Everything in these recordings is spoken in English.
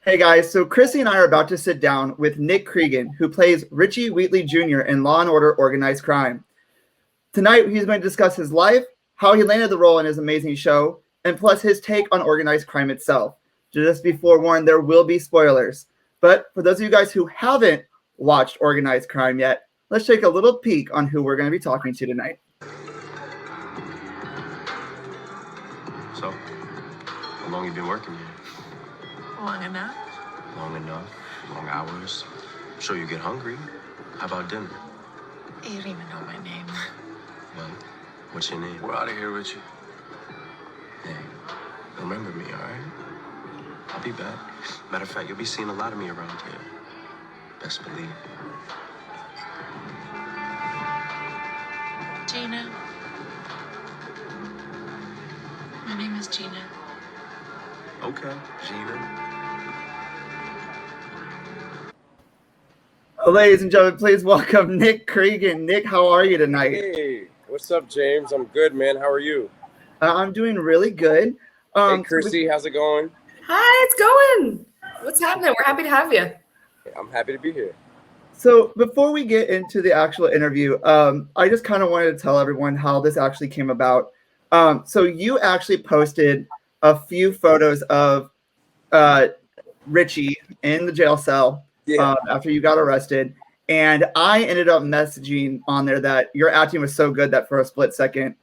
Hey guys, so Chrissy and I are about to sit down with Nick Creegan, who plays Richie Wheatley Jr. in Law and Order Organized Crime. Tonight, he's going to discuss his life, how he landed the role in his amazing show, and plus his take on organized crime itself. Just be forewarned, there will be spoilers. But for those of you guys who haven't watched Organized Crime yet, let's take a little peek on who we're going to be talking to tonight. So, how long you been working here? Long enough. Long enough. Long hours. I'm sure you get hungry. How about dinner? You don't even know my name. Well, what's your name? We're out of here, Richie. Hey, remember me, all right? I'll be back. Matter of fact, you'll be seeing a lot of me around here. Best believe. Gina. My name is Gina. Okay, Gina. Ladies and gentlemen, please welcome Nick Creegan. Nick, how are you tonight? Hey, what's up, James? I'm good, man. How are you? I'm doing really good. Hey, Chrissy, how's it going? Hi, it's going. What's happening? We're happy to have you. I'm happy to be here. So before we get into the actual interview, I just kind of wanted to tell everyone how this actually came about. So you actually posted a few photos of Richie in the jail cell after you got arrested. And I ended up messaging on there that your acting was so good that for a split second,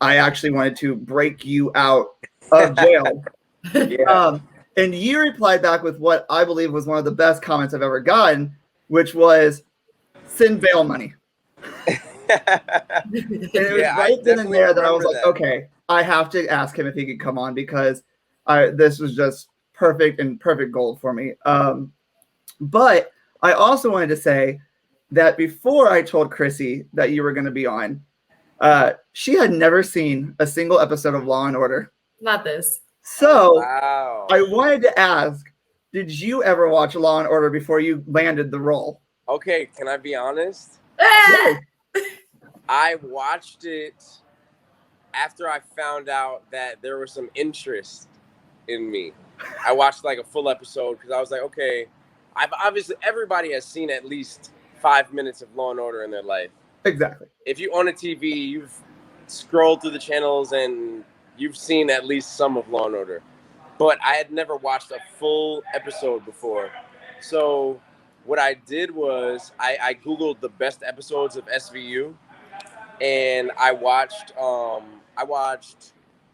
I actually wanted to break you out of jail. And you replied back with what I believe was one of the best comments I've ever gotten, which was send bail money. And it was right then and there that I was like, okay, I have to ask him if he could come on because this was just perfect gold for me. But I also wanted to say that before I told Chrissy that you were going to be on, she had never seen a single episode of Law and Order. Not this. So Wow. I wanted to ask, did you ever watch Law and Order before you landed the role? Okay, can I be honest? Yes. I watched it after I found out that there was some interest in me. I watched like a full episode because I was like, okay, obviously everybody has seen at least 5 minutes of Law and Order in their life. Exactly. If you own a TV, you've scrolled through the channels and you've seen at least some of Law and Order. But I had never watched a full episode before. So what I did was I Googled the best episodes of SVU, and I watched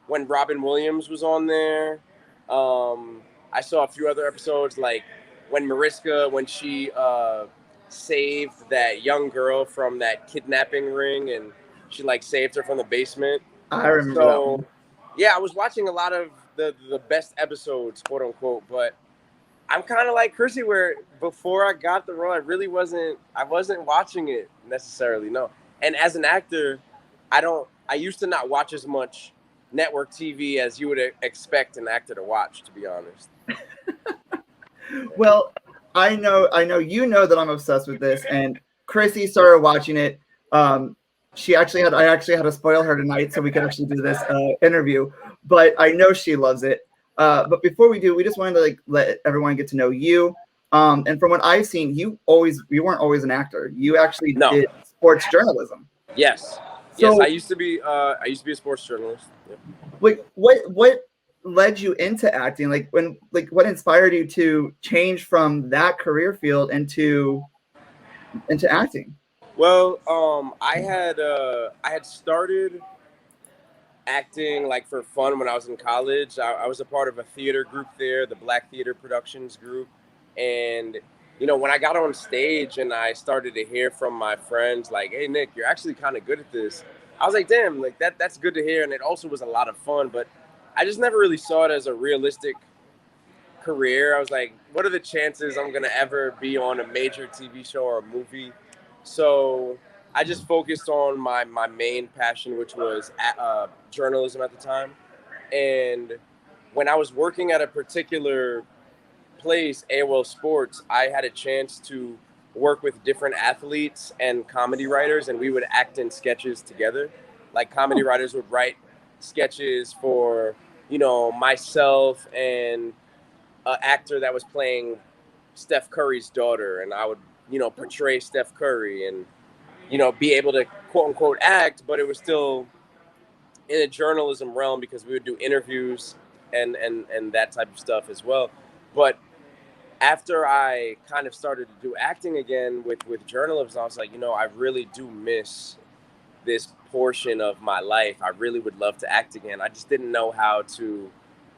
when Robin Williams was on there. I saw a few other episodes, like when Mariska, when she saved that young girl from that kidnapping ring, and she like saved her from the basement. I remember that one. Yeah, I was watching a lot of the best episodes, quote unquote, but I'm kind of like Chrissy, where before I got the role, I wasn't watching it necessarily, no. And as an actor, I used to not watch as much network TV as you would expect an actor to watch, to be honest. Well, I know you know that I'm obsessed with this, and Chrissy started watching it. I actually had to spoil her tonight so we could actually do this interview, but I know she loves it. But before we do, we just wanted to let everyone get to know you. And from what I've seen, you weren't always an actor. You actually did sports journalism. Yes. So, yes, I used to be a sports journalist. Yeah. Like, what led you into acting? What inspired you to change from that career field into acting? Well, I had started acting like for fun when I was in college. I was a part of a theater group there, the Black Theater Productions group, and when I got on stage and I started to hear from my friends like, "Hey Nick, you're actually kind of good at this," I was like, "Damn, like that's good to hear," and it also was a lot of fun. But I just never really saw it as a realistic career. I was like, what are the chances I'm gonna ever be on a major TV show or a movie? So I just focused on my main passion, which was journalism at the time. And when I was working at a particular place, AOL Sports, I had a chance to work with different athletes and comedy writers, and we would act in sketches together. Like comedy writers would write sketches for, myself and an actor that was playing Steph Curry's daughter, and I would, portray Steph Curry and, be able to quote unquote act, but it was still in a journalism realm because we would do interviews and that type of stuff as well. But after I kind of started to do acting again with journalism, I was like, I really do miss this portion of my life. I really would love to act again. I just didn't know how to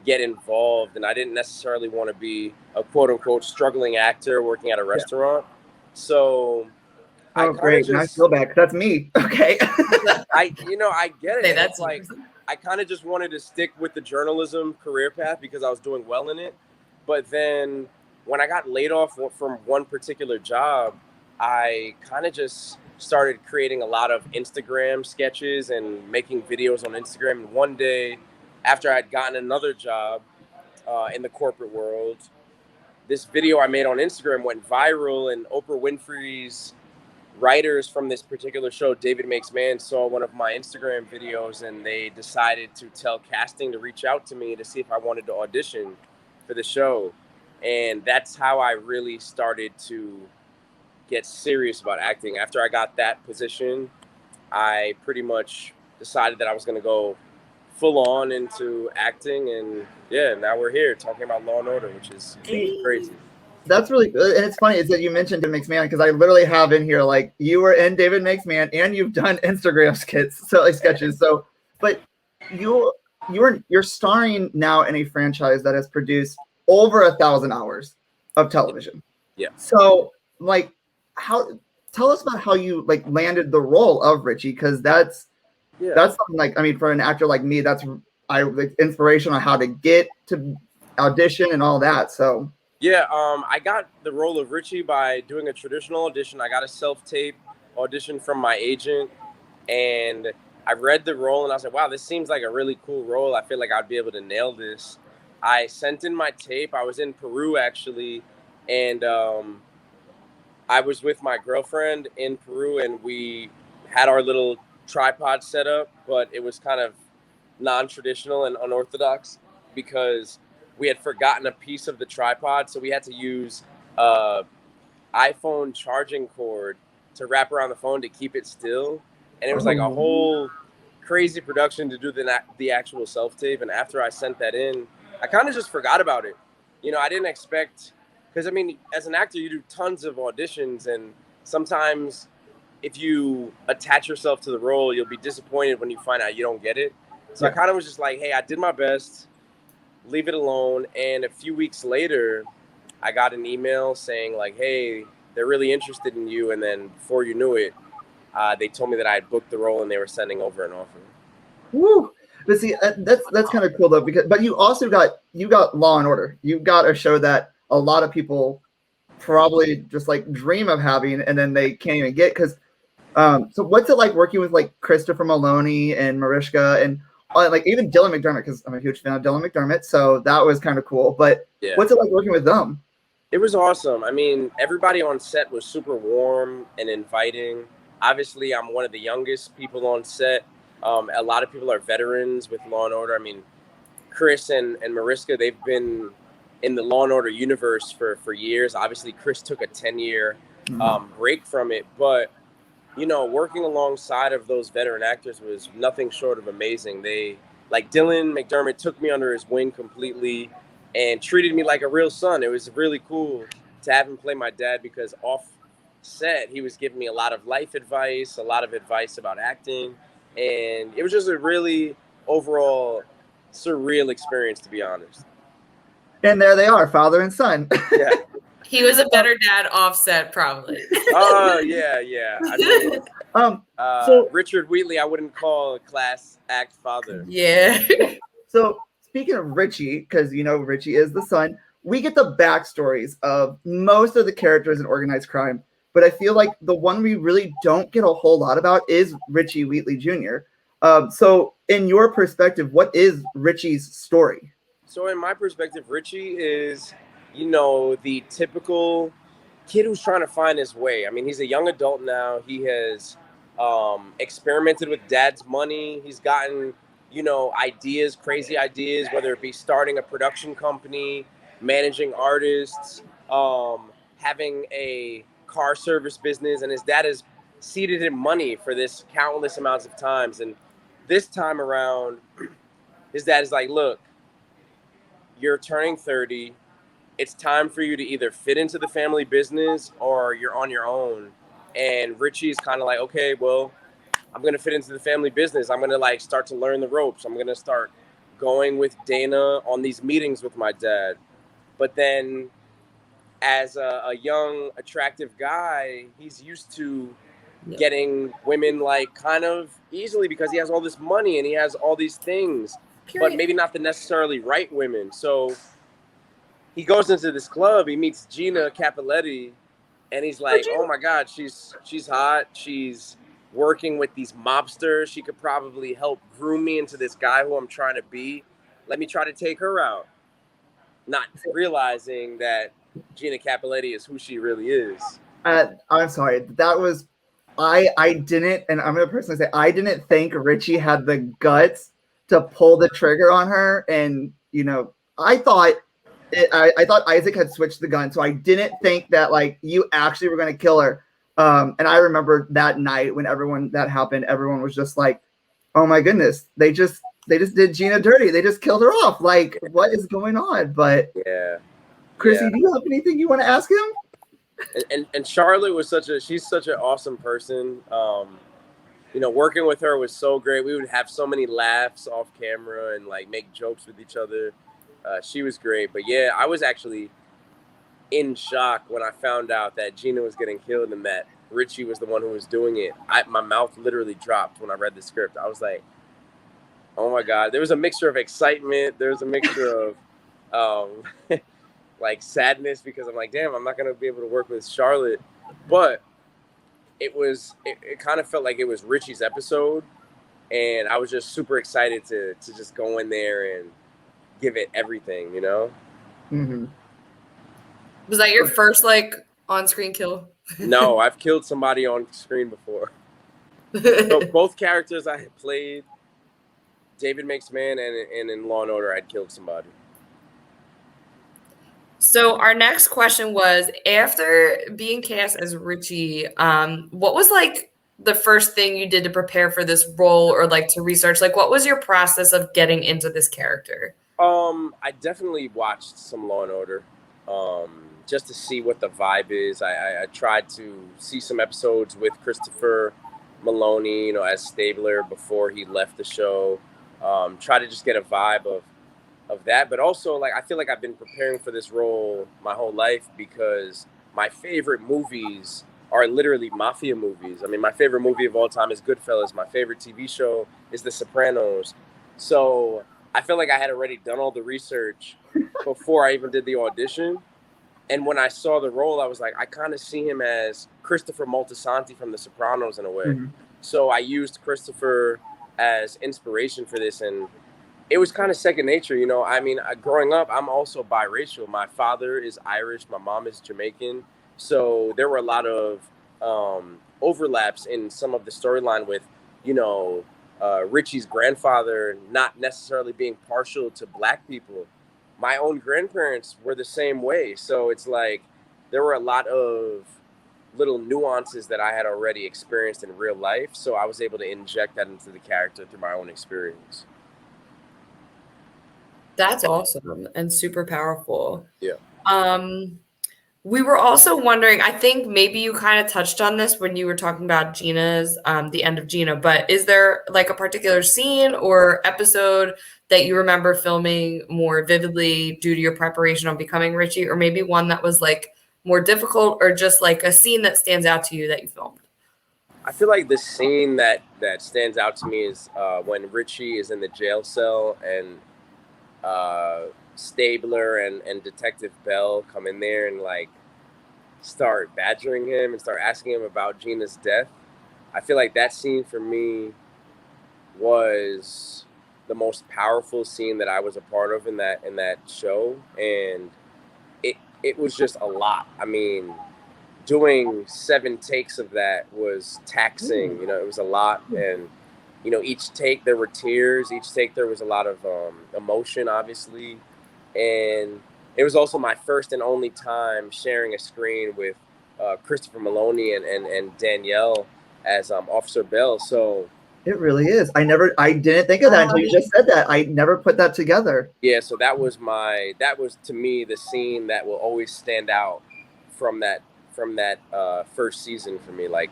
get involved, and I didn't necessarily want to be a quote unquote struggling actor working at a restaurant. So I great. just, I feel bad. That's me. Okay. I get it. Say that's It's like I kind of just wanted to stick with the journalism career path because I was doing well in it. But then when I got laid off from one particular job, I kind of just started creating a lot of Instagram sketches and making videos on Instagram. And one day, after I'd gotten another job in the corporate world, this video I made on Instagram went viral, and Oprah Winfrey's writers from this particular show, David Makes Man, saw one of my Instagram videos, and they decided to tell casting to reach out to me to see if I wanted to audition for the show. And that's how I really started to get serious about acting. After I got that position, I pretty much decided that I was going to go full on into acting, and now we're here talking about Law and Order, which is crazy. That's really good. And it's funny is that you mentioned David Makes Man, because I literally have in here like you were in David Makes Man and you've done Instagram sketches. So, but you're starring now in a franchise that has produced over 1,000 hours of television. Yeah. So like, tell us about how you like landed the role of Richie, because that's something like, I mean, for an actor like me, that's inspiration on how to get to audition and all that. So. Yeah, I got the role of Richie by doing a traditional audition. I got a self-tape audition from my agent, and I read the role, and I was like, wow, this seems like a really cool role. I feel like I'd be able to nail this. I sent in my tape. I was in Peru, actually, and I was with my girlfriend in Peru, and we had our little tripod set up, but it was kind of non-traditional and unorthodox because we had forgotten a piece of the tripod, so we had to use iPhone charging cord to wrap around the phone to keep it still. And it was like a whole crazy production to do the actual self-tape. And after I sent that in, I kind of just forgot about it. I didn't expect, because I mean, as an actor, you do tons of auditions, and sometimes if you attach yourself to the role, you'll be disappointed when you find out you don't get it. So I kind of was just like, hey, I did my best. Leave it alone. And a few weeks later, I got an email saying like, hey, they're really interested in you. And then before you knew it, they told me that I had booked the role and they were sending over an offer. Woo! But see, that's kind of cool though, but you also got Law and Order. You got a show that a lot of people probably just like dream of having, and then they can't even get. Because so what's it like working with like Christopher Maloney and Mariska and like even Dylan McDermott, because I'm a huge fan of Dylan McDermott, so that was kind of cool. But what's it like working with them? It was awesome. I mean, everybody on set was super warm and inviting. Obviously, I'm one of the youngest people on set. A lot of people are veterans with Law and Order. I mean, Chris and Mariska, they've been in the Law and Order universe for years. Obviously, Chris took a 10-year break from it, but working alongside of those veteran actors was nothing short of amazing. They, like Dylan McDermott, took me under his wing completely and treated me like a real son. It was really cool to have him play my dad, because off set, he was giving me a lot of life advice, a lot of advice about acting. And it was just a really overall surreal experience, to be honest. And there they are, father and son. Yeah. He was a better dad offset, probably. Oh, yeah. I mean, so Richard Wheatley, I wouldn't call a class act father. Yeah. So speaking of Richie, because Richie is the son, we get the backstories of most of the characters in organized crime, but I feel like the one we really don't get a whole lot about is Richie Wheatley Jr. So in your perspective, what is Richie's story? So in my perspective, Richie is, the typical kid who's trying to find his way. I mean, he's a young adult now. He has experimented with dad's money. He's gotten, ideas, crazy ideas, whether it be starting a production company, managing artists, having a car service business, and his dad has seeded him money for this countless amounts of times. And this time around, his dad is like, look, you're turning 30. It's time for you to either fit into the family business or you're on your own. And Richie's kind of like, okay, well, I'm going to fit into the family business. I'm going to like start to learn the ropes. I'm going to start going with Dana on these meetings with my dad. But then as a young, attractive guy, he's used to getting women like kind of easily because he has all this money and he has all these things, but maybe not the necessarily right women. So he goes into this club, he meets Gina Capiletti, and he's like, oh my God, she's hot. She's working with these mobsters. She could probably help groom me into this guy who I'm trying to be. Let me try to take her out. Not realizing that Gina Capiletti is who she really is. I'm sorry. That was, I didn't, and I'm going to personally say, I didn't think Richie had the guts to pull the trigger on her. And, you know, I thought Isaac had switched the gun. So I didn't think that like you actually were going to kill her. And I remember that night when that happened, everyone was just like, oh my goodness, they just did Gina dirty. They just killed her off. Like, what is going on? But yeah, Chrissy, do you have anything you want to ask him? And Charlotte was she's such an awesome person. You know, working with her was so great. We would have so many laughs off camera and like make jokes with each other. She was great. But yeah, I was actually in shock when I found out that Gina was getting killed and that Richie was the one who was doing it. My mouth literally dropped when I read the script. I was like, oh my God. There was a mixture of excitement. There was a mixture of like sadness because I'm like, damn, I'm not going to be able to work with Charlotte. But it kind of felt like it was Richie's episode. And I was just super excited to just go in there and give it everything, you know? Mm-hmm. Was that your first like on-screen kill? No, I've killed somebody on screen before. So both characters I had played, David Makes Man and in Law & Order, I'd killed somebody. So our next question was, after being cast as Richie, what was like the first thing you did to prepare for this role or like to research? Like, what was your process of getting into this character? I definitely watched some Law & Order just to see what the vibe is. I tried to see some episodes with Christopher Maloney, you know, as Stabler before he left the show. Try to just get a vibe of that. But also, like, I feel like I've been preparing for this role my whole life because my favorite movies are literally mafia movies. I mean, my favorite movie of all time is Goodfellas. My favorite TV show is The Sopranos. So I feel like I had already done all the research before I even did the audition. And when I saw the role, I was like, I kind of see him as Christopher Moltisanti from The Sopranos in a way. Mm-hmm. So I used Christopher as inspiration for this. And it was kind of second nature, you know. I mean, growing up, I'm also biracial. My father is Irish. My mom is Jamaican. So there were a lot of overlaps in some of the storyline with, you know, Richie's grandfather not necessarily being partial to Black people. My own grandparents were the same way. So it's like there were a lot of little nuances that I had already experienced in real life. So I was able to inject that into the character through my own experience. That's awesome and super powerful. Yeah. We were also wondering, I think maybe you kind of touched on this when you were talking about Gina's, the end of Gina, but is there like a particular scene or episode that you remember filming more vividly due to your preparation on becoming Richie, or maybe one that was like more difficult, or just like a scene that stands out to you that you filmed? I feel like the scene that stands out to me is when Richie is in the jail cell and Stabler and Detective Bell come in there and like start badgering him and start asking him about Gina's death. I feel like that scene for me was the most powerful scene that I was a part of in that show, and it was just a lot. I mean, doing 7 takes of that was taxing. You know, it was a lot, and you know, each take there were tears. Each take there was a lot of emotion, obviously. And it was also my first and only time sharing a screen with Christopher Maloney and Danielle as Officer Bell. So it really is. I didn't think of that until you just said that. I never put that together. Yeah, so that was to me the scene that will always stand out from that first season for me. Like,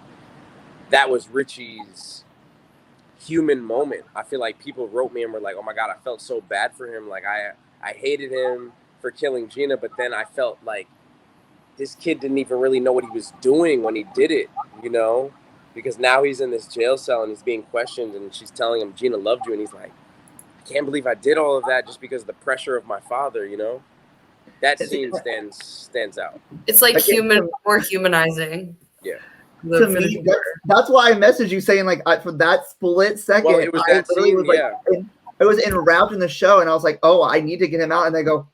that was Richie's human moment. I feel like people wrote me and were like, "Oh my God, I felt so bad for him. Like, I hated him for killing Gina, but then I felt like this kid didn't even really know what he was doing when he did it, you know? Because now he's in this jail cell and he's being questioned, and she's telling him Gina loved you, and he's like, I can't believe I did all of that just because of the pressure of my father, you know? That scene stands out. It's like more humanizing. Yeah. To me, that's why I messaged you saying, like, for that split second, well, it was that scene, was like, it was enwrapped in the show, and I was like, oh, I need to get him out. And they go,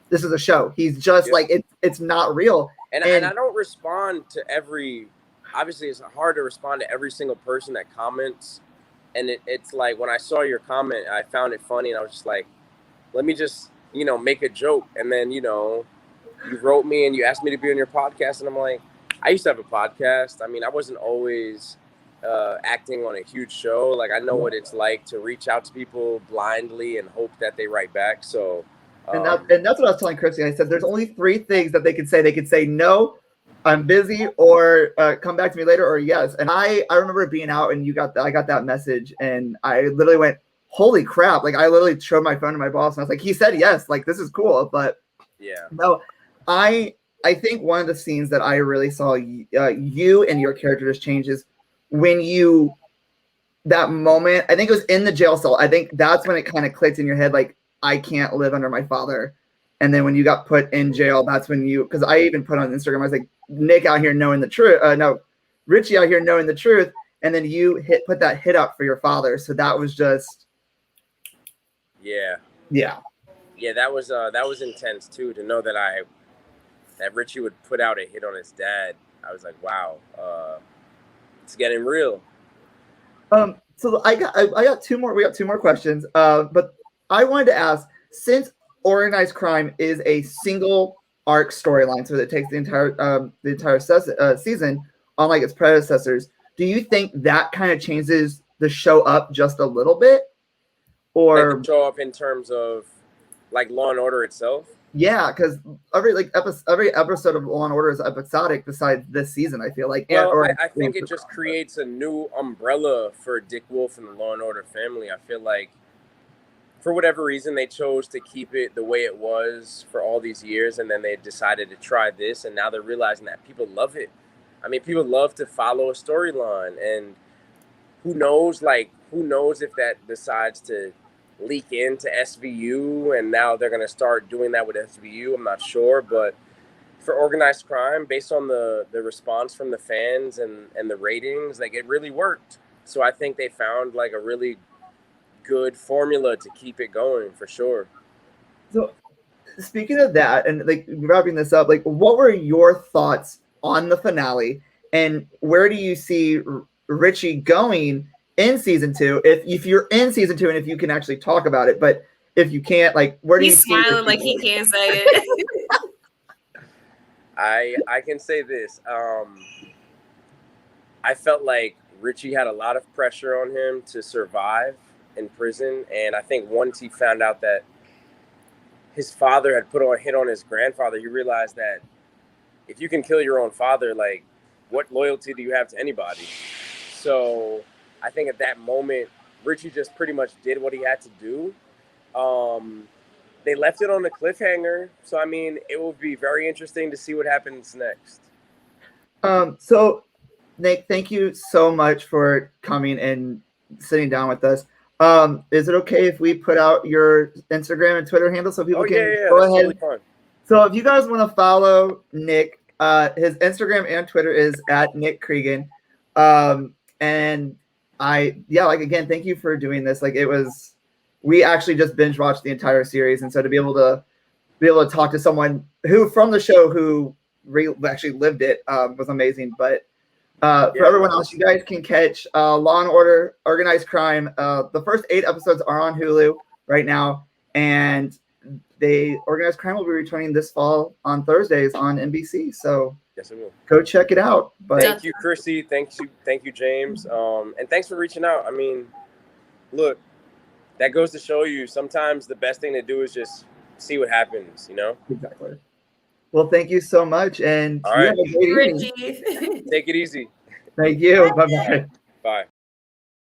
this is a show. He's just like, it's not real. And I don't respond to obviously it's hard to respond to every single person that comments. And it's like, when I saw your comment, I found it funny, and I was just like, let me just, make a joke. And then, you wrote me and you asked me to be on your podcast, and I'm like, I used to have a podcast. I mean, I wasn't always acting on a huge show. Like, I know what it's like to reach out to people blindly and hope that they write back. So, and that's what I was telling Christy. I said, there's only 3 things that they could say. They could say, no, I'm busy, or come back to me later, or yes. And I remember being out, and I got that message, and I literally went, holy crap. Like, I literally showed my phone to my boss, and I was like, he said yes, like, this is cool. But yeah, no, I think one of the scenes that I really saw you and your character just changes when that moment, I think it was in the jail cell. I think that's when it kind of clicked in your head, like, I can't live under my father. And then when you got put in jail, that's when because I even put on Instagram, I was like, Nick out here knowing the truth. Richie out here knowing the truth. And then you put that hit up for your father. So that was just. Yeah. Yeah. Yeah, that was intense too, to know that Richie would put out a hit on his dad. I was like, wow, it's getting real. So I got 2 more. We got 2 more questions. But I wanted to ask, since Organized Crime is a single arc storyline, so that takes the entire season, unlike its predecessors, do you think that kind of changes the show up just a little bit, or like show up in terms of like Law and Order itself? Yeah, because every episode of Law and Order is episodic besides this season, I feel like. Well, I think it just creates a new umbrella for Dick Wolf and the Law and Order family. I feel like, for whatever reason, they chose to keep it the way it was for all these years, and then they decided to try this, and now they're realizing that people love it. I mean, people love to follow a storyline, and who knows if that decides to leak into SVU, and now they're going to start doing that with SVU. I'm not sure, but for Organized Crime, based on the response from the fans and the ratings, like, it really worked. So I think they found like a really good formula to keep it going, for sure. So speaking of that, and like wrapping this up, like, what were your thoughts on the finale, and where do you see Richie going in season 2, if you're in season 2, and if you can actually talk about it? But if you can't, like, where do you see? He's smiling like he can't say it. I can say this. I felt like Richie had a lot of pressure on him to survive in prison, and I think once he found out that his father had put a hit on his grandfather, he realized that if you can kill your own father, like, what loyalty do you have to anybody? So I think at that moment, Richie just pretty much did what he had to do. They left it on a cliffhanger. So, I mean, it will be very interesting to see what happens next. So, Nick, thank you so much for coming and sitting down with us. Is it okay if we put out your Instagram and Twitter handle so people can go ahead? Totally fun. So if you guys want to follow Nick, his Instagram and Twitter is at Nick Creegan. And again, thank you for doing this. Like, we actually just binge watched the entire series. And so to be able to talk to someone who from the show who actually lived it was amazing. But for everyone else, you guys can catch Law and Order, Organized Crime. The first 8 episodes are on Hulu right now. And Organized Crime will be returning this fall on Thursdays on NBC. So Yes, it will. go check it out. But Thank you, Chrissy. Thank you, James. And thanks for reaching out. I mean, look, that goes to show you sometimes the best thing to do is just see what happens, you know? exactly. Well, thank you so much, and All you right. have a great evening. Richie. Take it easy. Thank you. Bye bye. Bye.